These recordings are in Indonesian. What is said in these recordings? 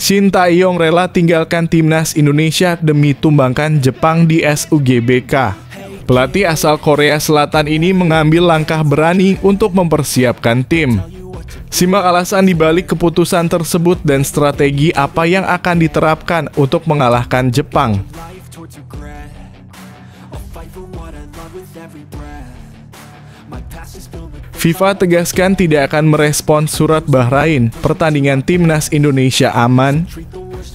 Shin Tae-yong rela tinggalkan timnas Indonesia demi tumbangkan Jepang di SUGBK. Pelatih asal Korea Selatan ini mengambil langkah berani untuk mempersiapkan tim. Simak alasan dibalik keputusan tersebut dan strategi apa yang akan diterapkan untuk mengalahkan Jepang. FIFA tegaskan tidak akan merespons surat Bahrain, pertandingan timnas Indonesia aman.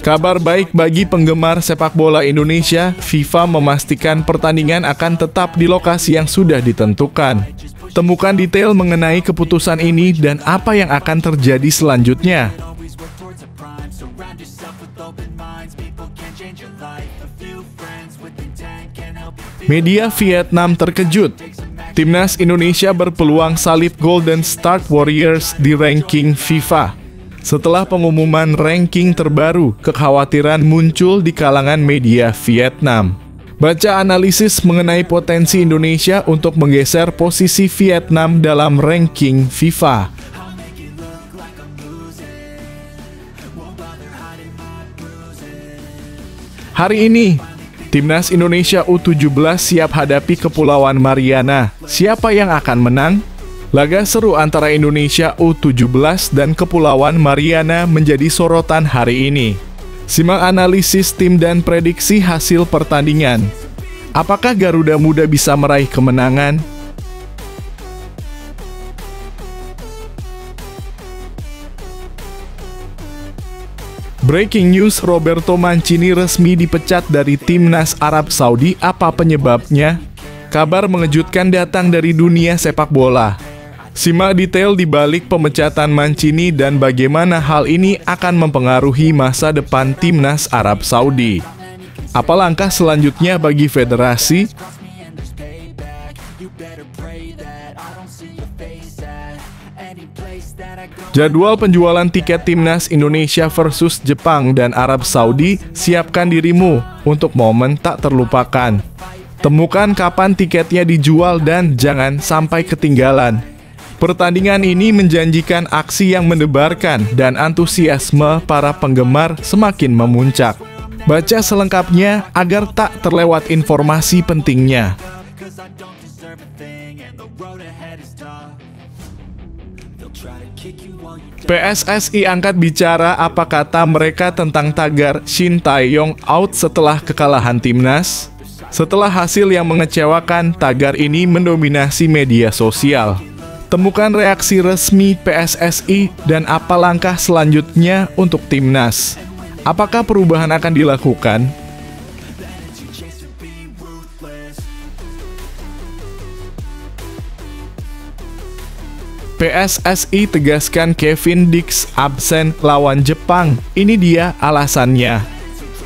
Kabar baik bagi penggemar sepak bola Indonesia, FIFA memastikan pertandingan akan tetap di lokasi yang sudah ditentukan. Temukan detail mengenai keputusan ini dan apa yang akan terjadi selanjutnya. Media Vietnam terkejut. Timnas Indonesia berpeluang salib Golden Star Warriors di ranking FIFA. Setelah pengumuman ranking terbaru, kekhawatiran muncul di kalangan media Vietnam. Baca analisis mengenai potensi Indonesia untuk menggeser posisi Vietnam dalam ranking FIFA. Hari ini, Timnas Indonesia U17 siap hadapi Kepulauan Mariana. Siapa yang akan menang? Laga seru antara Indonesia U17 dan Kepulauan Mariana menjadi sorotan hari ini. Simak analisis tim dan prediksi hasil pertandingan. Apakah Garuda Muda bisa meraih kemenangan? Breaking news, Roberto Mancini resmi dipecat dari timnas Arab Saudi. Apa penyebabnya? Kabar mengejutkan datang dari dunia sepak bola. Simak detail di balik pemecatan Mancini dan bagaimana hal ini akan mempengaruhi masa depan timnas Arab Saudi. Apa langkah selanjutnya bagi federasi? Jadwal penjualan tiket timnas Indonesia versus Jepang dan Arab Saudi, siapkan dirimu untuk momen tak terlupakan. Temukan kapan tiketnya dijual dan jangan sampai ketinggalan. Pertandingan ini menjanjikan aksi yang mendebarkan dan antusiasme para penggemar semakin memuncak. Baca selengkapnya agar tak terlewat informasi pentingnya. PSSI angkat bicara apa kata mereka tentang tagar Shin Tae-yong out setelah kekalahan timnas. Setelah hasil yang mengecewakan, tagar ini mendominasi media sosial. Temukan reaksi resmi PSSI dan apa langkah selanjutnya untuk timnas. Apakah perubahan akan dilakukan? PSSI tegaskan Kevin Dix absen lawan Jepang. Ini dia alasannya.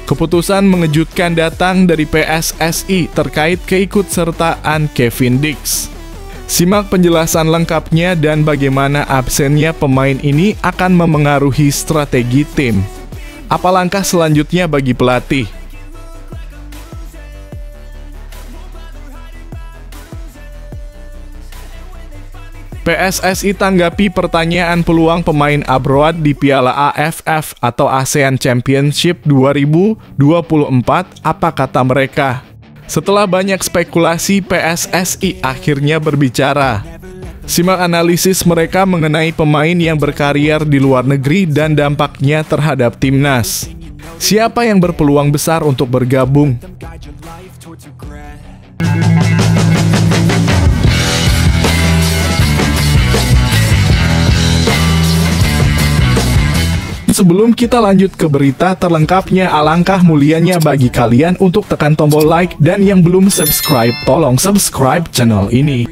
Keputusan mengejutkan datang dari PSSI terkait keikutsertaan Kevin Dix. Simak penjelasan lengkapnya dan bagaimana absennya pemain ini akan memengaruhi strategi tim. Apa langkah selanjutnya bagi pelatih? PSSI tanggapi pertanyaan peluang pemain abroad di Piala AFF atau ASEAN Championship 2024, apa kata mereka? Setelah banyak spekulasi, PSSI akhirnya berbicara. Simak analisis mereka mengenai pemain yang berkarier di luar negeri dan dampaknya terhadap timnas. Siapa yang berpeluang besar untuk bergabung? Sebelum kita lanjut ke berita terlengkapnya, alangkah mulianya bagi kalian untuk tekan tombol like dan yang belum subscribe, tolong subscribe channel ini.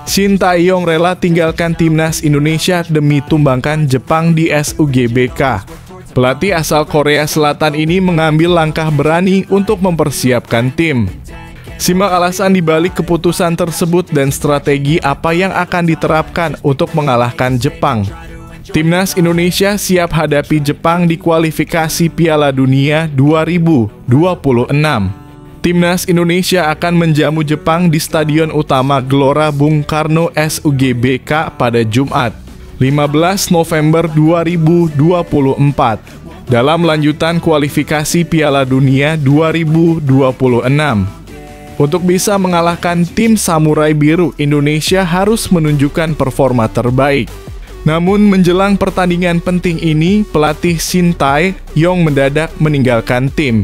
Shin Tae-yong rela tinggalkan timnas Indonesia demi tumbangkan Jepang di SUGBK. Pelatih asal Korea Selatan ini mengambil langkah berani untuk mempersiapkan tim. Simak alasan dibalik keputusan tersebut dan strategi apa yang akan diterapkan untuk mengalahkan Jepang. Timnas Indonesia siap hadapi Jepang di kualifikasi Piala Dunia 2026. Timnas Indonesia akan menjamu Jepang di Stadion Utama Gelora Bung Karno SUGBK pada Jumat, 15 November 2024. dalam lanjutan kualifikasi Piala Dunia 2026. Untuk bisa mengalahkan tim Samurai Biru, Indonesia harus menunjukkan performa terbaik. Namun menjelang pertandingan penting ini, pelatih Shin Tae-yong mendadak meninggalkan tim.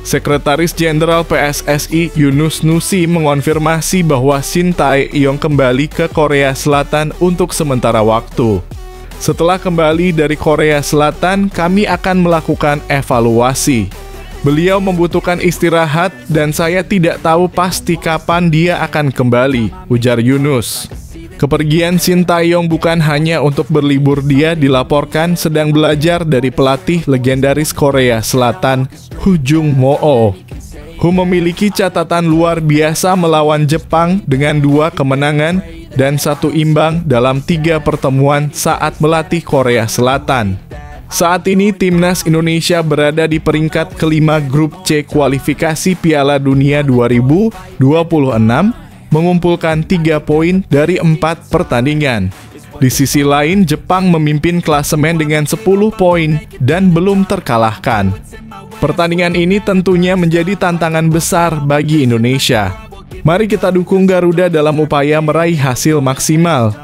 Sekretaris Jenderal PSSI Yunus Nusi mengonfirmasi bahwa Shin Tae-yong kembali ke Korea Selatan untuk sementara waktu. Setelah kembali dari Korea Selatan, kami akan melakukan evaluasi. Beliau membutuhkan istirahat dan saya tidak tahu pasti kapan dia akan kembali, ujar Yunus. Kepergian Shin Tae-yong bukan hanya untuk berlibur, dia dilaporkan sedang belajar dari pelatih legendaris Korea Selatan, Hu Jung-mo. Hu memiliki catatan luar biasa melawan Jepang dengan 2 kemenangan dan 1 imbang dalam 3 pertemuan saat melatih Korea Selatan. Saat ini timnas Indonesia berada di peringkat kelima grup C kualifikasi Piala Dunia 2026, mengumpulkan 3 poin dari 4 pertandingan. Di sisi lain, Jepang memimpin klasemen dengan 10 poin dan belum terkalahkan. Pertandingan ini tentunya menjadi tantangan besar bagi Indonesia. Mari kita dukung Garuda dalam upaya meraih hasil maksimal.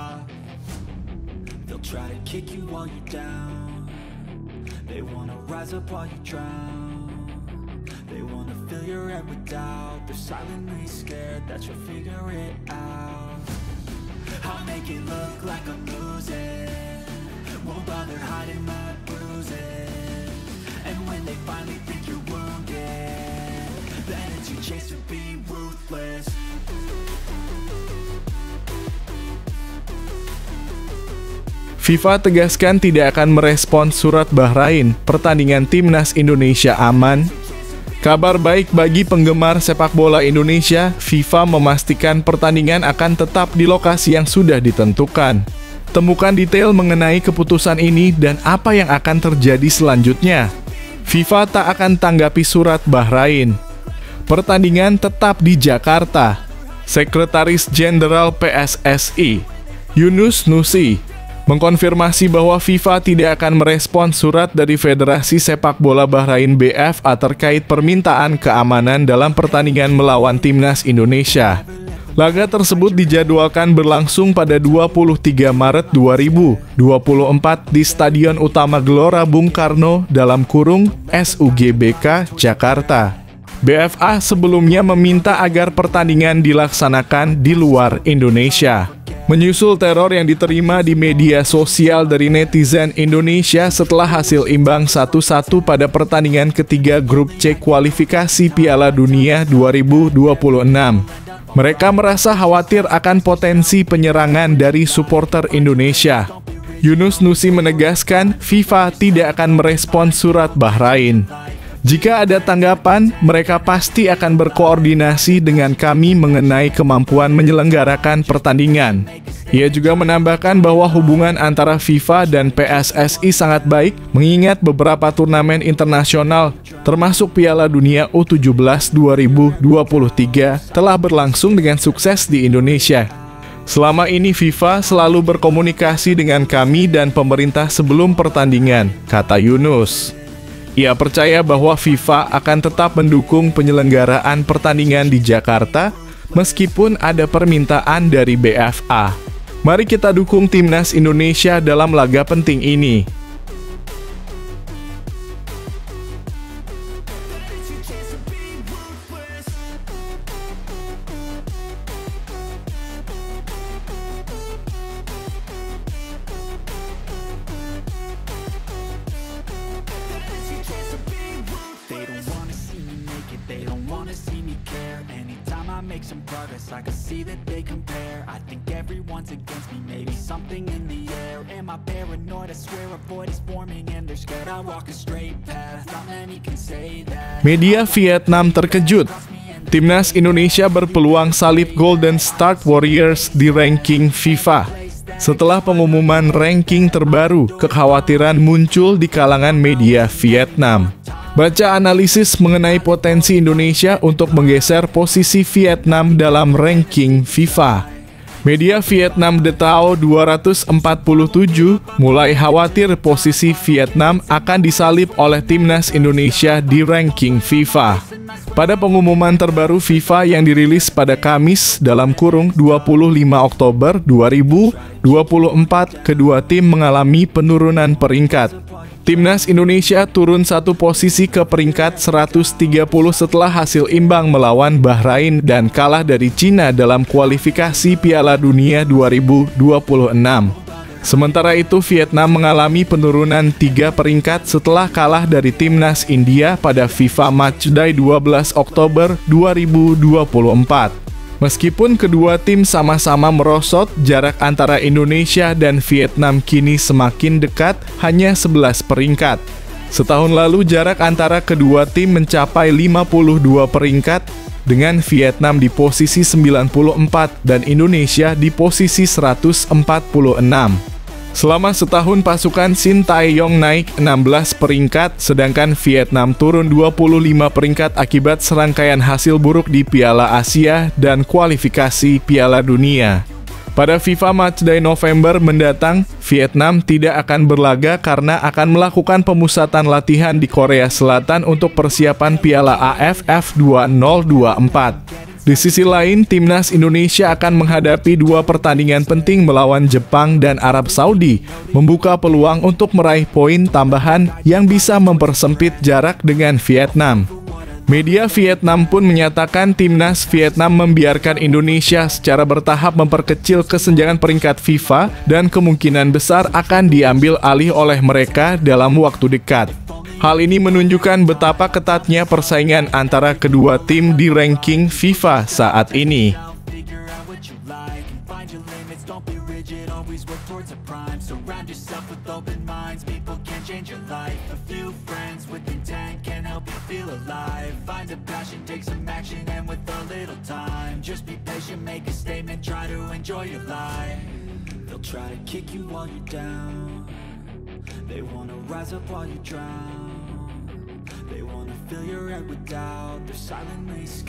FIFA tegaskan tidak akan merespons surat Bahrain, pertandingan timnas Indonesia aman. Kabar baik bagi penggemar sepak bola Indonesia, FIFA memastikan pertandingan akan tetap di lokasi yang sudah ditentukan. Temukan detail mengenai keputusan ini dan apa yang akan terjadi selanjutnya. FIFA tak akan tanggapi surat Bahrain. Pertandingan tetap di Jakarta. Sekretaris Jenderal PSSI, Yunus Nusi, mengkonfirmasi bahwa FIFA tidak akan merespons surat dari Federasi Sepak Bola Bahrain BFA terkait permintaan keamanan dalam pertandingan melawan timnas Indonesia. Laga tersebut dijadwalkan berlangsung pada 23 Maret 2024 di Stadion Utama Gelora Bung Karno (SUGBK) Jakarta. BFA sebelumnya meminta agar pertandingan dilaksanakan di luar Indonesia. Menyusul teror yang diterima di media sosial dari netizen Indonesia setelah hasil imbang 1-1 pada pertandingan ketiga grup C kualifikasi Piala Dunia 2026. Mereka merasa khawatir akan potensi penyerangan dari supporter Indonesia. Yunus Nusi menegaskan FIFA tidak akan merespons surat Bahrain. Jika ada tanggapan, mereka pasti akan berkoordinasi dengan kami mengenai kemampuan menyelenggarakan pertandingan. Ia juga menambahkan bahwa hubungan antara FIFA dan PSSI sangat baik, mengingat beberapa turnamen internasional, termasuk Piala Dunia U17 2023, telah berlangsung dengan sukses di Indonesia. Selama ini FIFA selalu berkomunikasi dengan kami dan pemerintah sebelum pertandingan, kata Yunus. Ia percaya bahwa FIFA akan tetap mendukung penyelenggaraan pertandingan di Jakarta meskipun ada permintaan dari BFA. Mari kita dukung timnas Indonesia dalam laga penting ini. Make some progress, I can see that they compare. I think everyone's against me, maybe something in the air. Am I paranoid? I swear a void is forming and they're scared I walk a straight path. Not many can say that. Media Vietnam terkejut. Timnas Indonesia berpeluang salib Golden Star Warriors di ranking FIFA. Setelah pengumuman ranking terbaru, kekhawatiran muncul di kalangan media Vietnam. Baca analisis mengenai potensi Indonesia untuk menggeser posisi Vietnam dalam ranking FIFA. Media Vietnam Detao 247 mulai khawatir posisi Vietnam akan disalip oleh timnas Indonesia di ranking FIFA. Pada pengumuman terbaru FIFA yang dirilis pada Kamis (25 Oktober 2024), kedua tim mengalami penurunan peringkat. Timnas Indonesia turun satu posisi ke peringkat 130 setelah hasil imbang melawan Bahrain dan kalah dari Cina dalam kualifikasi Piala Dunia 2026. Sementara itu, Vietnam mengalami penurunan 3 peringkat setelah kalah dari Timnas India pada FIFA Matchday 12 Oktober 2024. Meskipun kedua tim sama-sama merosot, jarak antara Indonesia dan Vietnam kini semakin dekat, hanya 11 peringkat. Setahun lalu jarak antara kedua tim mencapai 52 peringkat, dengan Vietnam di posisi 94 dan Indonesia di posisi 146. Selama setahun pasukan Sintayong naik 16 peringkat, sedangkan Vietnam turun 25 peringkat akibat serangkaian hasil buruk di Piala Asia dan kualifikasi Piala Dunia. Pada FIFA Matchday November mendatang, Vietnam tidak akan berlaga karena akan melakukan pemusatan latihan di Korea Selatan untuk persiapan Piala AFF 2024. Di sisi lain, timnas Indonesia akan menghadapi 2 pertandingan penting melawan Jepang dan Arab Saudi, membuka peluang untuk meraih poin tambahan yang bisa mempersempit jarak dengan Vietnam. Media Vietnam pun menyatakan timnas Vietnam membiarkan Indonesia secara bertahap memperkecil kesenjangan peringkat FIFA dan kemungkinan besar akan diambil alih oleh mereka dalam waktu dekat. Hal ini menunjukkan betapa ketatnya persaingan antara kedua tim di ranking FIFA saat ini.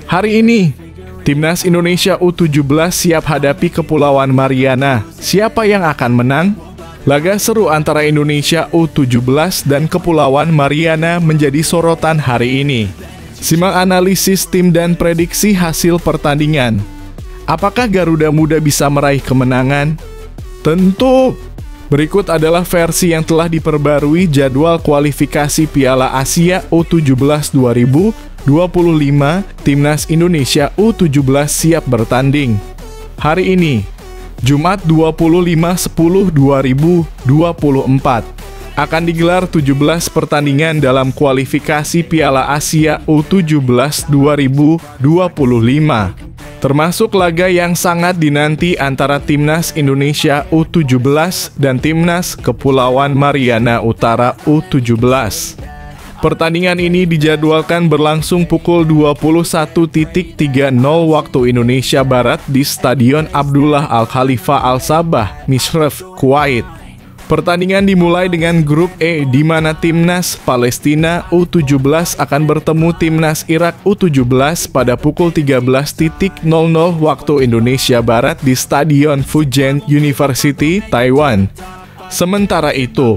Hari ini, Timnas Indonesia U17 siap hadapi Kepulauan Mariana. Siapa yang akan menang? Laga seru antara Indonesia U17 dan Kepulauan Mariana menjadi sorotan hari ini. Simak analisis tim dan prediksi hasil pertandingan. Apakah Garuda Muda bisa meraih kemenangan? Tentu! Berikut adalah versi yang telah diperbarui jadwal kualifikasi Piala Asia U17 2025. Timnas Indonesia U17 siap bertanding. Hari ini, Jumat 25/10/2024, akan digelar 17 pertandingan dalam kualifikasi Piala Asia U17 2025. Termasuk laga yang sangat dinanti antara Timnas Indonesia U17 dan Timnas Kepulauan Mariana Utara U17. Pertandingan ini dijadwalkan berlangsung pukul 21.30 waktu Indonesia Barat di Stadion Abdullah Al-Khalifa Al-Sabah, Mishref, Kuwait. Pertandingan dimulai dengan grup E, di mana Timnas Palestina U17 akan bertemu Timnas Irak U17 pada pukul 13.00 waktu Indonesia Barat di Stadion Fujian University, Taiwan. Sementara itu,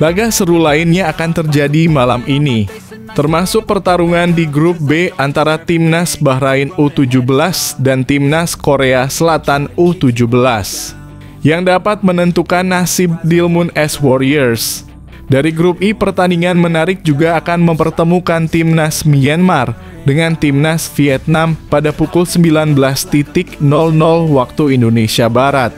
laga seru lainnya akan terjadi malam ini, termasuk pertarungan di grup B antara Timnas Bahrain U17 dan Timnas Korea Selatan U17. Yang dapat menentukan nasib Dilmun S Warriors. Dari grup I, pertandingan menarik juga akan mempertemukan Timnas Myanmar dengan Timnas Vietnam pada pukul 19.00 waktu Indonesia Barat.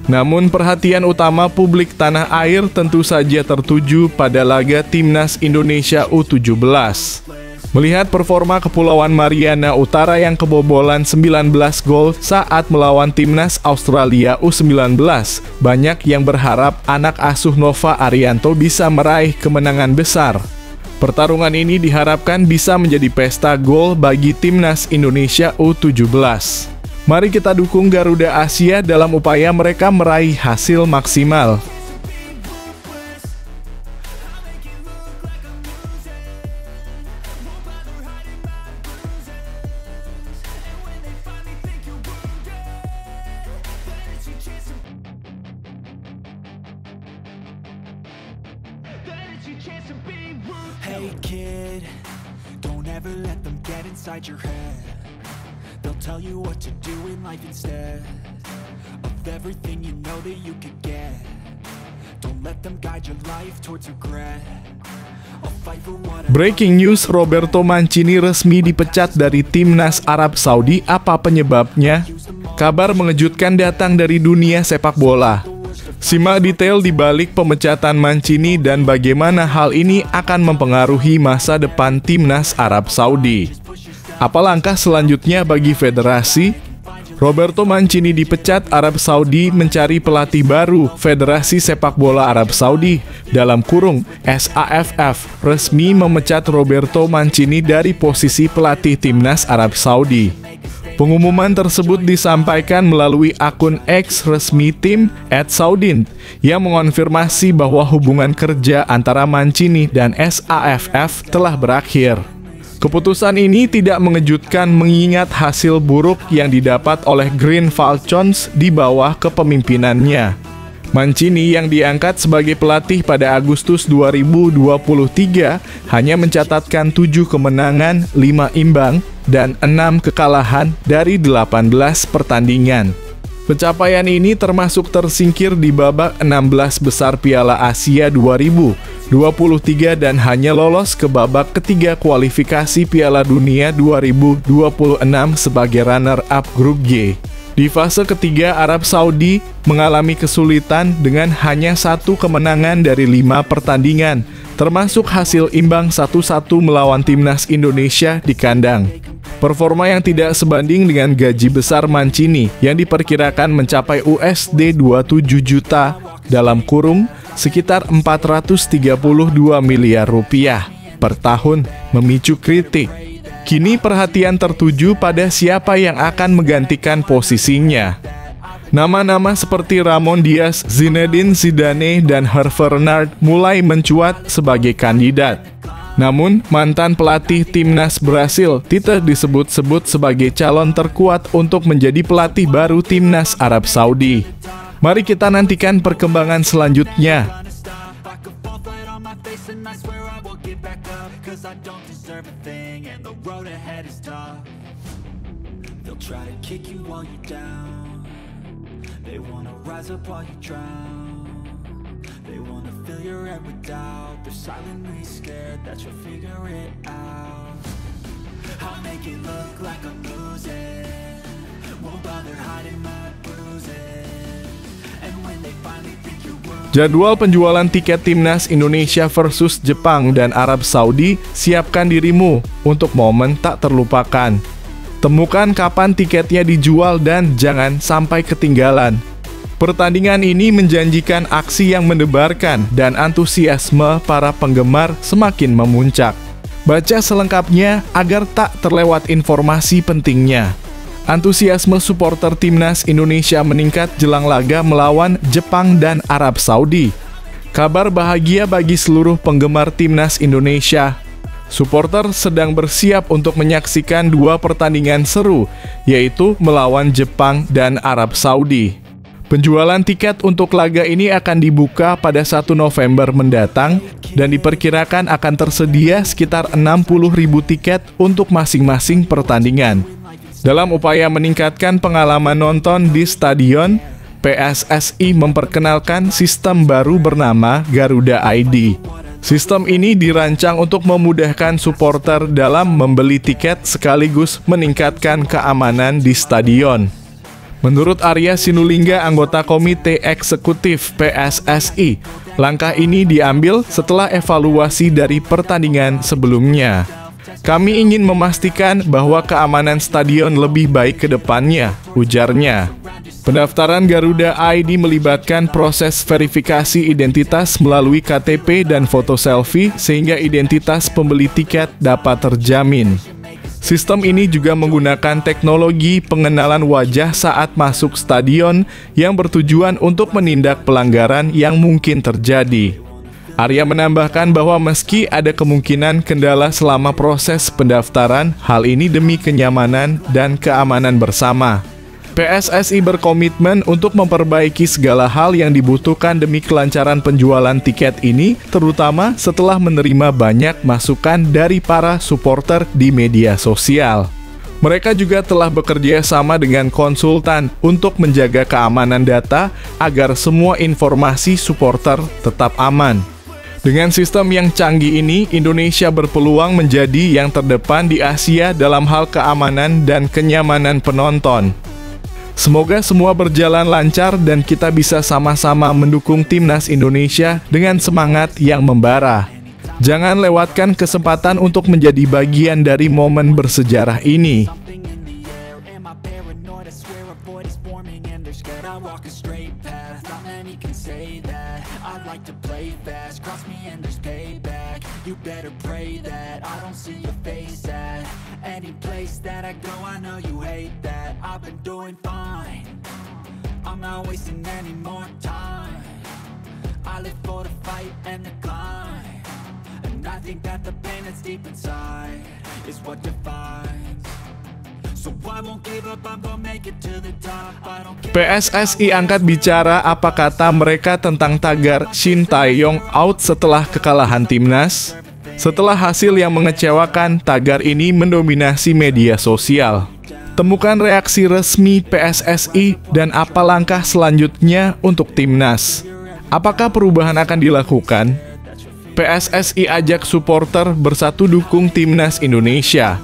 Namun perhatian utama publik tanah air tentu saja tertuju pada laga Timnas Indonesia U17. Melihat performa Kepulauan Mariana Utara yang kebobolan 19 gol saat melawan Timnas Australia U19, banyak yang berharap anak asuh Nova Arianto bisa meraih kemenangan besar. Pertarungan ini diharapkan bisa menjadi pesta gol bagi Timnas Indonesia U17. Mari kita dukung Garuda Asia dalam upaya mereka meraih hasil maksimal. Hey kid, don't ever let them get inside your head. They'll tell you what to do in life instead of everything you know that you could get. Don't let them guide your life towards regret. Breaking news, Roberto Mancini resmi dipecat dari timnas Arab Saudi. Apa penyebabnya? Kabar mengejutkan datang dari dunia sepak bola. Simak detail di balik pemecatan Mancini dan bagaimana hal ini akan mempengaruhi masa depan timnas Arab Saudi. Apa langkah selanjutnya bagi federasi? Roberto Mancini dipecat. Arab Saudi mencari pelatih baru. Federasi Sepak Bola Arab Saudi dalam kurung SAFF resmi memecat Roberto Mancini dari posisi pelatih timnas Arab Saudi. Pengumuman tersebut disampaikan melalui akun X resmi tim @Saudin yang mengonfirmasi bahwa hubungan kerja antara Mancini dan SAFF telah berakhir. Keputusan ini tidak mengejutkan mengingat hasil buruk yang didapat oleh Green Falcons di bawah kepemimpinannya. Mancini yang diangkat sebagai pelatih pada Agustus 2023 hanya mencatatkan 7 kemenangan, 5 imbang, dan 6 kekalahan dari 18 pertandingan. Pencapaian ini termasuk tersingkir di babak 16 besar Piala Asia 2023 dan hanya lolos ke babak ketiga kualifikasi Piala Dunia 2026 sebagai runner-up grup G. Di fase ketiga, Arab Saudi mengalami kesulitan dengan hanya 1 kemenangan dari 5 pertandingan, termasuk hasil imbang 1-1 melawan timnas Indonesia di kandang. Performa yang tidak sebanding dengan gaji besar Mancini yang diperkirakan mencapai USD 27 juta dalam kurung sekitar 432 miliar rupiah per tahun memicu kritik. Kini perhatian tertuju pada siapa yang akan menggantikan posisinya. Nama-nama seperti Ramon Diaz, Zinedine Zidane, dan Hervé Renard mulai mencuat sebagai kandidat. Namun, mantan pelatih timnas Brasil tidak disebut-sebut sebagai calon terkuat untuk menjadi pelatih baru timnas Arab Saudi. Mari kita nantikan perkembangan selanjutnya. They wanna fill your head with doubt. They're silently scared that you'll figure it out. I'll make it look like I'm losing. Won't bother hiding my bruises. And when they finally think you're wounded. Jadwal penjualan tiket timnas Indonesia versus Jepang dan Arab Saudi. Siapkan dirimu untuk momen tak terlupakan. Temukan kapan tiketnya dijual dan jangan sampai ketinggalan. Pertandingan ini menjanjikan aksi yang mendebarkan dan antusiasme para penggemar semakin memuncak. Baca selengkapnya agar tak terlewat informasi pentingnya. Antusiasme supporter timnas Indonesia meningkat jelang laga melawan Jepang dan Arab Saudi. Kabar bahagia bagi seluruh penggemar timnas Indonesia. Supporter sedang bersiap untuk menyaksikan 2 pertandingan seru, yaitu melawan Jepang dan Arab Saudi. Penjualan tiket untuk laga ini akan dibuka pada 1 November mendatang dan diperkirakan akan tersedia sekitar 60.000 tiket untuk masing-masing pertandingan. Dalam upaya meningkatkan pengalaman nonton di stadion, PSSI memperkenalkan sistem baru bernama Garuda ID. Sistem ini dirancang untuk memudahkan supporter dalam membeli tiket sekaligus meningkatkan keamanan di stadion. Menurut Arya Sinulinga, anggota Komite Eksekutif PSSI, langkah ini diambil setelah evaluasi dari pertandingan sebelumnya. Kami ingin memastikan bahwa keamanan stadion lebih baik ke depannya, ujarnya. Pendaftaran Garuda ID melibatkan proses verifikasi identitas melalui KTP dan foto selfie sehingga identitas pembeli tiket dapat terjamin. Sistem ini juga menggunakan teknologi pengenalan wajah saat masuk stadion yang bertujuan untuk menindak pelanggaran yang mungkin terjadi. Arya menambahkan bahwa meski ada kemungkinan kendala selama proses pendaftaran, hal ini demi kenyamanan dan keamanan bersama. PSSI berkomitmen untuk memperbaiki segala hal yang dibutuhkan demi kelancaran penjualan tiket ini, terutama setelah menerima banyak masukan dari para supporter di media sosial. Mereka juga telah bekerja sama dengan konsultan untuk menjaga keamanan data agar semua informasi supporter tetap aman. Dengan sistem yang canggih ini, Indonesia berpeluang menjadi yang terdepan di Asia dalam hal keamanan dan kenyamanan penonton. Semoga semua berjalan lancar dan kita bisa sama-sama mendukung timnas Indonesia dengan semangat yang membara. Jangan lewatkan kesempatan untuk menjadi bagian dari momen bersejarah ini. You better pray that I don't see your face at any place that I go. I know you hate that. I've been doing fine. I'm not wasting any more time. I live for the fight and the climb, and I think that the pain that's deep inside is what defines. So I won't give up, I'm gonna make it to the top. I don't care. PSSI angkat bicara apa kata mereka tentang tagar Shin Tae-yong out setelah kekalahan timnas. Setelah hasil yang mengecewakan, tagar ini mendominasi media sosial. Temukan reaksi resmi PSSI dan apa langkah selanjutnya untuk timnas. Apakah perubahan akan dilakukan? PSSI ajak supporter bersatu dukung timnas Indonesia.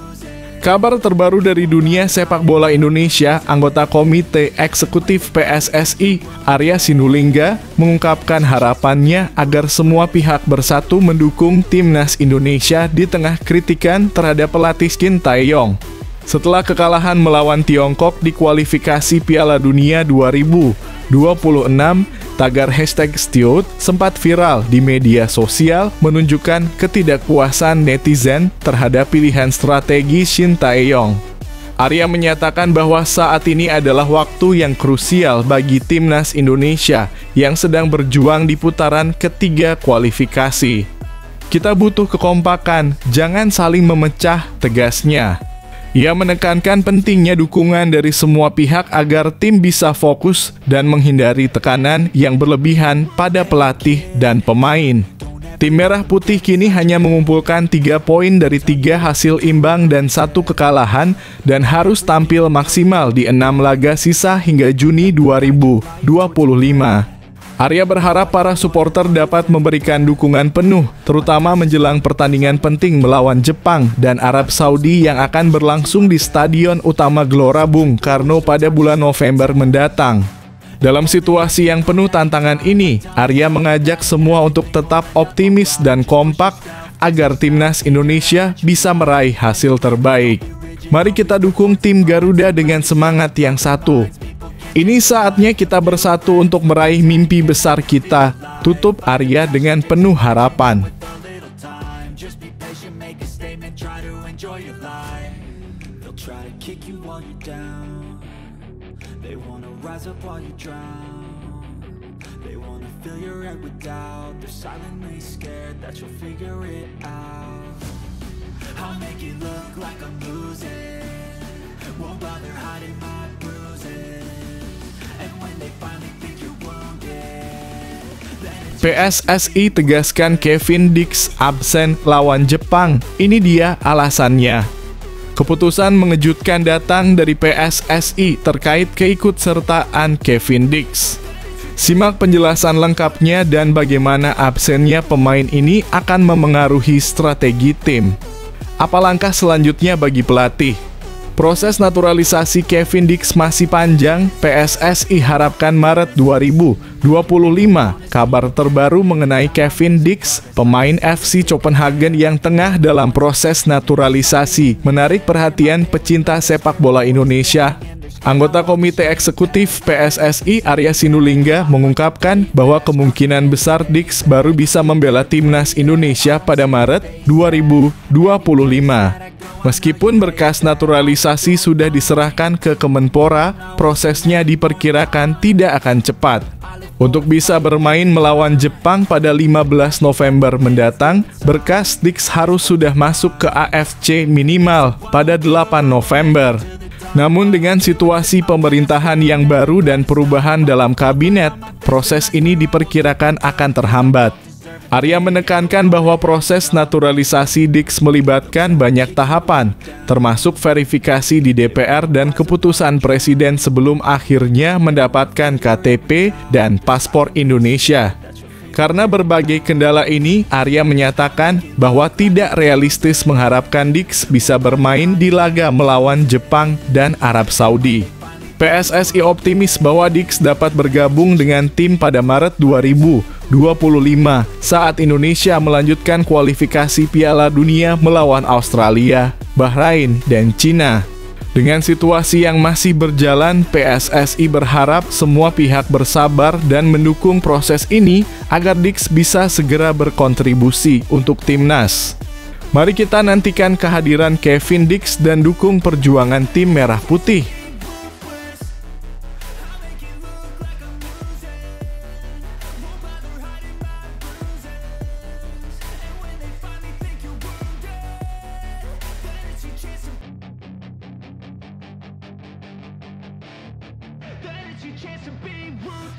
Kabar terbaru dari dunia sepak bola Indonesia, anggota Komite Eksekutif PSSI, Arya Sinulinga, mengungkapkan harapannya agar semua pihak bersatu mendukung timnas Indonesia di tengah kritikan terhadap pelatih Shin Tae-yong. Setelah kekalahan melawan Tiongkok di kualifikasi Piala Dunia 2026, tagar #Steot sempat viral di media sosial menunjukkan ketidakpuasan netizen terhadap pilihan strategi Shin Tae-yong. Arya menyatakan bahwa saat ini adalah waktu yang krusial bagi timnas Indonesia yang sedang berjuang di putaran ketiga kualifikasi. Kita butuh kekompakan, jangan saling memecah, tegasnya. Ia menekankan pentingnya dukungan dari semua pihak agar tim bisa fokus dan menghindari tekanan yang berlebihan pada pelatih dan pemain. Tim Merah Putih kini hanya mengumpulkan 3 poin dari 3 hasil imbang dan 1 kekalahan dan harus tampil maksimal di 6 laga sisa hingga Juni 2025. Arya berharap para supporter dapat memberikan dukungan penuh, terutama menjelang pertandingan penting melawan Jepang dan Arab Saudi yang akan berlangsung di Stadion Utama Gelora Bung Karno pada bulan November mendatang. Dalam situasi yang penuh tantangan ini, Arya mengajak semua untuk tetap optimis dan kompak agar timnas Indonesia bisa meraih hasil terbaik. Mari kita dukung tim Garuda dengan semangat yang satu. Ini saatnya kita bersatu untuk meraih mimpi besar kita, tutup Arya dengan penuh harapan. PSSI tegaskan Kevin Dix absen lawan Jepang. Ini dia alasannya. Keputusan mengejutkan datang dari PSSI terkait keikutsertaan Kevin Dix. Simak penjelasan lengkapnya dan bagaimana absennya pemain ini akan memengaruhi strategi tim. Apa langkah selanjutnya bagi pelatih? Proses naturalisasi Kevin Dix masih panjang, PSSI harapkan Maret 2025. Kabar terbaru mengenai Kevin Dix, pemain FC Copenhagen yang tengah dalam proses naturalisasi, menarik perhatian pecinta sepak bola Indonesia. Anggota Komite Eksekutif PSSI Arya Sinulinga mengungkapkan bahwa kemungkinan besar Dix baru bisa membela timnas Indonesia pada Maret 2025. Meskipun berkas naturalisasi sudah diserahkan ke Kemenpora, prosesnya diperkirakan tidak akan cepat. Untuk bisa bermain melawan Jepang pada 15 November mendatang, berkas Dix harus sudah masuk ke AFC minimal pada 8 November. Namun dengan situasi pemerintahan yang baru dan perubahan dalam kabinet, proses ini diperkirakan akan terhambat. Arya menekankan bahwa proses naturalisasi DIKS melibatkan banyak tahapan, termasuk verifikasi di DPR dan keputusan Presiden sebelum akhirnya mendapatkan KTP dan paspor Indonesia. Karena berbagai kendala ini, Arya menyatakan bahwa tidak realistis mengharapkan DIKS bisa bermain di laga melawan Jepang dan Arab Saudi. PSSI optimis bahwa DIKS dapat bergabung dengan tim pada Maret 2025 saat Indonesia melanjutkan kualifikasi Piala Dunia melawan Australia, Bahrain, dan Cina. Dengan situasi yang masih berjalan, PSSI berharap semua pihak bersabar dan mendukung proses ini agar DIKS bisa segera berkontribusi untuk timnas. Mari kita nantikan kehadiran Kevin DIKS dan dukung perjuangan tim Merah Putih.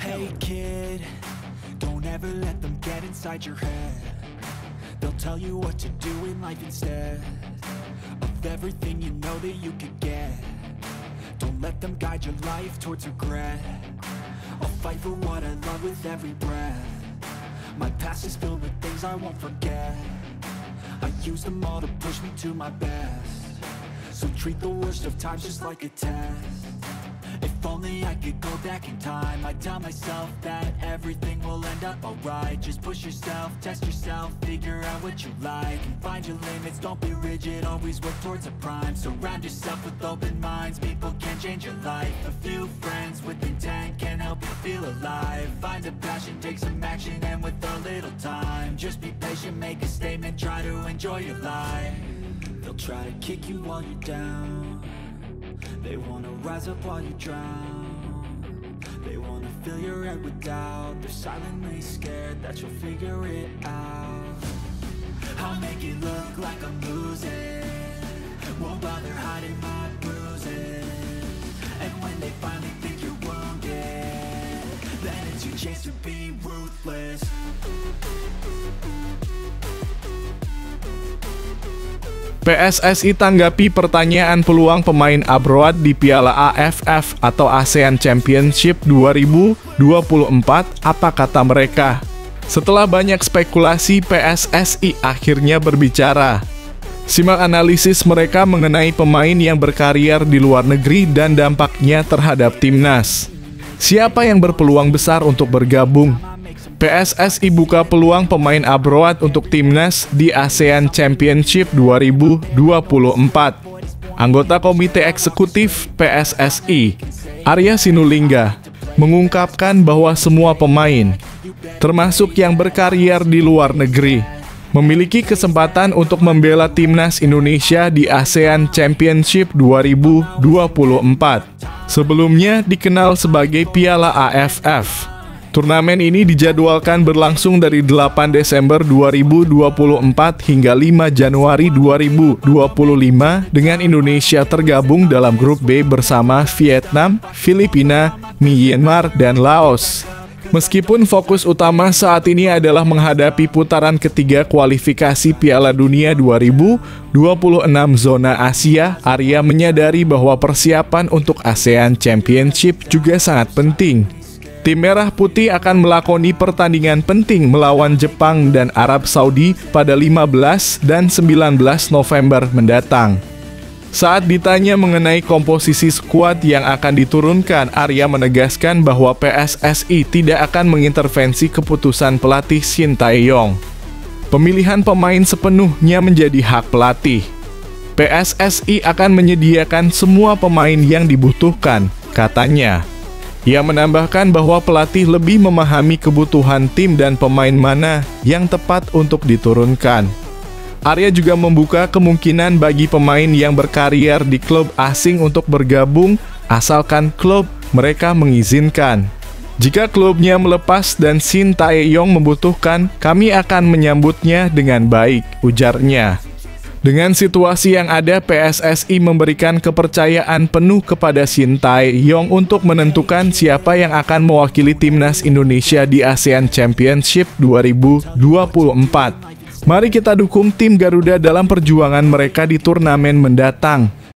Hey kid, don't ever let them get inside your head. They'll tell you what to do in life instead of everything you know that you could get. Don't let them guide your life towards regret. I'll fight for what I love with every breath. My past is filled with things I won't forget. I use them all to push me to my best. So treat the worst of times just like a test. If only I could go back in time, I'd tell myself that everything will end up alright. Just push yourself, test yourself, figure out what you like, and find your limits, don't be rigid, always work towards a prime. Surround yourself with open minds, people can change your life. A few friends with intent can help you feel alive. Find a passion, take some action, and with a little time, just be patient, make a statement, try to enjoy your life. They'll try to kick you while you're down. They wanna rise up while you drown. They wanna fill your head with doubt. They're silently scared that you'll figure it out. I'll make it look like I'm losing, won't bother hiding my bruises. And when they finally think you're wounded, then it's your chance to be ruthless. PSSI tanggapi pertanyaan peluang pemain abroad di Piala AFF atau ASEAN Championship 2024, apa kata mereka? Setelah banyak spekulasi, PSSI akhirnya berbicara. Simak analisis mereka mengenai pemain yang berkarier di luar negeri dan dampaknya terhadap timnas. Siapa yang berpeluang besar untuk bergabung? PSSI buka peluang pemain abroad untuk timnas di ASEAN Championship 2024. Anggota Komite Eksekutif PSSI, Arya Sinulinga, mengungkapkan bahwa semua pemain, termasuk yang berkarier di luar negeri, memiliki kesempatan untuk membela timnas Indonesia di ASEAN Championship 2024. Sebelumnya dikenal sebagai Piala AFF. Turnamen ini dijadwalkan berlangsung dari 8 Desember 2024 hingga 5 Januari 2025 dengan Indonesia tergabung dalam grup B bersama Vietnam, Filipina, Myanmar, dan Laos. Meskipun fokus utama saat ini adalah menghadapi putaran ketiga kualifikasi Piala Dunia 2026 zona Asia, Arya menyadari bahwa persiapan untuk ASEAN Championship juga sangat penting. Tim Merah Putih akan melakoni pertandingan penting melawan Jepang dan Arab Saudi pada 15 dan 19 November mendatang. Saat ditanya mengenai komposisi skuad yang akan diturunkan, Arya menegaskan bahwa PSSI tidak akan mengintervensi keputusan pelatih Shin Tae-yong. Pemilihan pemain sepenuhnya menjadi hak pelatih. PSSI akan menyediakan semua pemain yang dibutuhkan, katanya. Ia menambahkan bahwa pelatih lebih memahami kebutuhan tim dan pemain mana yang tepat untuk diturunkan. Arya juga membuka kemungkinan bagi pemain yang berkarier di klub asing untuk bergabung, asalkan klub mereka mengizinkan. Jika klubnya melepas dan Shin Tae-yong membutuhkan, kami akan menyambutnya dengan baik, ujarnya. Dengan situasi yang ada, PSSI memberikan kepercayaan penuh kepada Shin Tae-yong untuk menentukan siapa yang akan mewakili timnas Indonesia di ASEAN Championship 2024. Mari kita dukung tim Garuda dalam perjuangan mereka di turnamen mendatang.